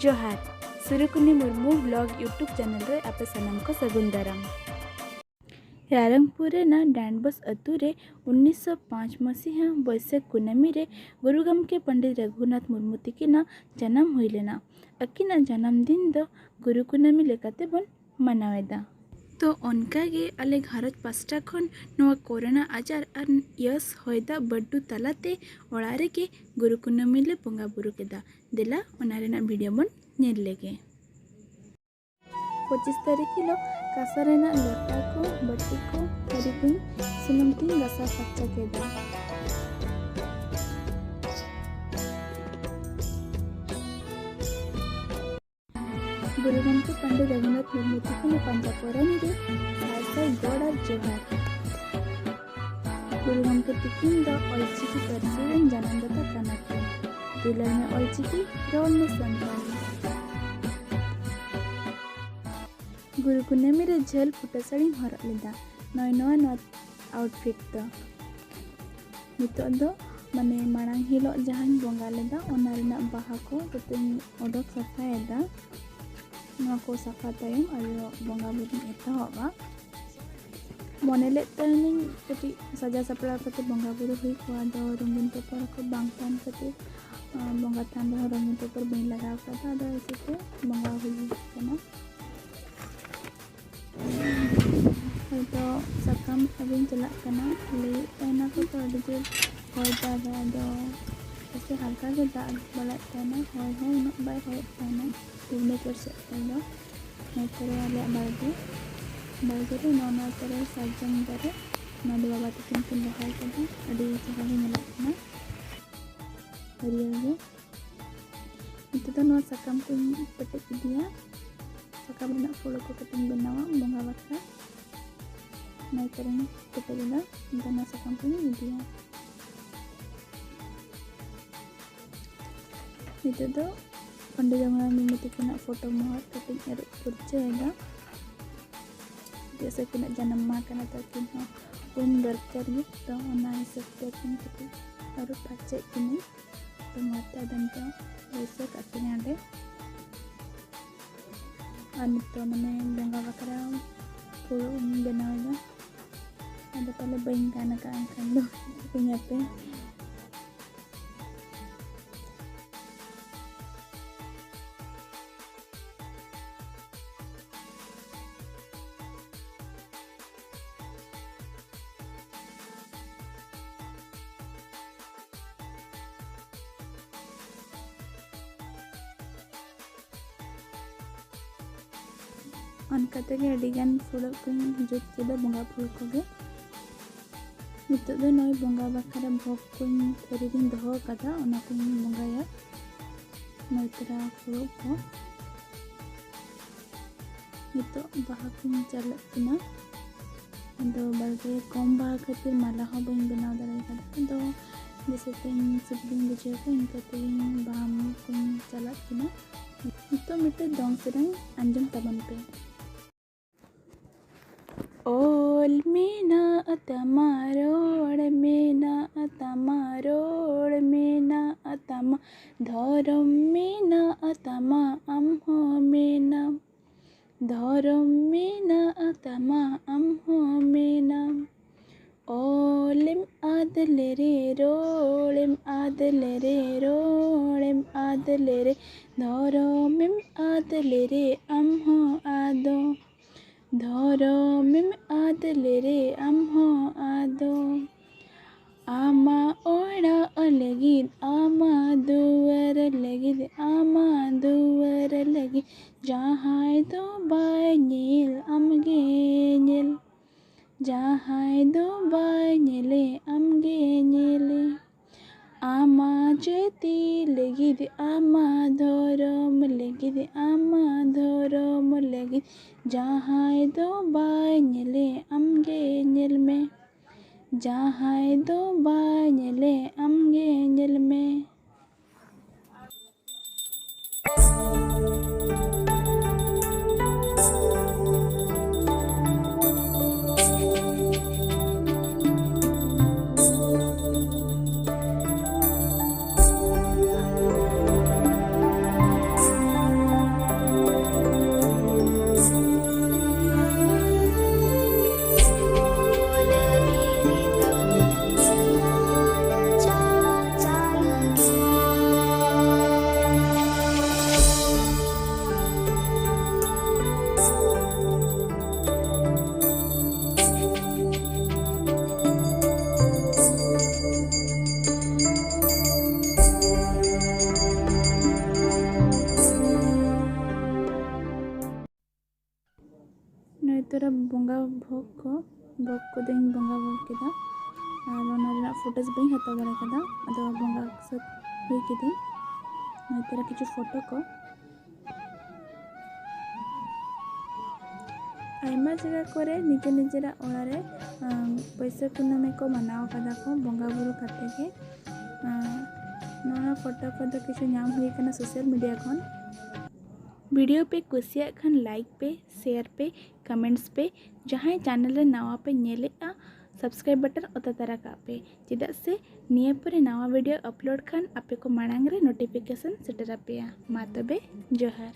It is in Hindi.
जोहार सुरुकुनी मुर्मू ब्लॉग यूट्यूब चैनल रे आपे सनम को सगुन दाराम। रारंगपुर ना डांडबस अतु रे 1905 मसीहा बैसाख कुनामी रे गुरु गमके पंडित रघुनाथ मुर्मू तिकिना जन्म हुई लेना। अकिना जन्मदिन दो गुरु कुनामी लेकाते बन मनावेदा। तो उनकागे आले घरज पास्टा खन नवा कोरोना आजार और यस होयदा बड्डू तलाते ओड़ारे के गुरु कुनामी ले बोंगा बुरु केदा देला ओनारेना वीडियो बन नेल लेगे। 25 तारीख हिलो कासारेना लोटा को बट्टी को थरी को सुनम तीन गसा फच्चा केदा। गुरु गमके पंडित रघुनाथ मुर्मू तिकिना पंजा कोरानी रे साय गौड़ और जोहार। गुरु गमके तिकिन द ऑलचिकी परसीन जन्मदाता कनाको दिलर में ऑलचिकी रोल में संताली। गुरु कुनामी रे झल फुटा साड़ी हरक लेदा नय नवा आउटफिट द नितो दो माने मांग हिलो जहां बोंगा लेदा ओना रेना बाहा को कते ओडक सफाएदा को सफा तायम आयो बोंगा बुरी एतहबा मनेले तनी कटी सजा सपड़ा कते बोंगा बुरी हुई को दो रंगीन पेपर को बांगतान कते बोंगा तान दो रंगीन पेपर बई लगा कता दो इसे बोंगा हुई कना तो सकम अबिन चला कना ले एना को तो अडे होय दादा दो ऐसे हल्का के दाग बला तना होय हो न बाय होय तना तुमने कर सकते हो मैं तेरे वाले बालगे रे नौना तेरे साजन दरे नदी बाबा तिकिन किन बहाल कदा अडी जगह ही मिला ना हरियर गे itu तो नौ सकम को पटक दिया सकम ना फूल को कटिंग बनावा बोंगा बक्का मैं तेरे पटक दिया इतना सकम को दिया itu तो पंडित रघुनाथ मुर्मू तिकिना फोटो मोहर कटिंग एर पुरचेदा जैसे कि जन्म मा कना तकिन उन दरकार गे तो ओना हिसाब ते किन कति और पचे किन तो मते दंतो वैसे कटिंग आडे अनितो मने बोंगा बकरा पूरा बनावेदा ada pala bayin kana ka ang kando punya pe अनकाते गे अडिगान फुल को जुट केदा बोंगा फुल को गे नितो दो नय बोंगा बखरा भोग को थरी दिन दहो कदा ओना को बोंगाया नयतरा फुल को नितो बाहा को चलत किना दो बलगे कम बाहा खातिर माला हो बइन बनाव दारे कदा दो जैसे तीन सुबदिन बुझे को इनका तीन बाहा को चलत किना नितो मिटे दोंग सेरंग अंजम तबन पे ओल मीना अतमारोड़ मीना अतमारोड़ मीना अतमा धरम मीना अतमा अम्हो मीना धरम मीना अतमा अम्हो मीना ओलिम आदले रे रोलिम आदले रे रोलिम आदले रे धरमिम आदले रे अम्हो आदो धरमिम आदले रे अम्हो आदो आमा ओड़ा लगिद आमा दुवर लगिद आमा दुवर लगिद जहाय दो बाय नील अमगे नील जहाय दो बाय नीले अमगे नीले आमा जती लगिद आमा धरम लगिद आमा धरम लगिद जहाय दो बाय नीले अमगे नील में जहाय दो बाय नीले अमगे नील में तोरा बंगा भोग को दिन बंगा भोग केदा और ओना फोटोज बी हताव दाड़ा कदा अदो बंगा सब हुई किदी तेरा किछु फोटो को आयमा जगह करे निजे निजेरा ओड़ारे बैसाख कुनामी को मनाव कदा को बंगा बुरु काते के नोना फोटो को तो किछु नाम हुई कना सोशल मीडिया खन वीडियो पे कुसिया खान लाइक पे शेयर पे कमेंट्स पे जहाँ चैनल रे नवा पे नेलेआ सब्सक्राइब बटन अता तारा का पे चेदा से निये परे नवा वीडियो अपलोड खान आपे को मांग रे नोटिफिकेशन सेटर पे मा तबे जोहार।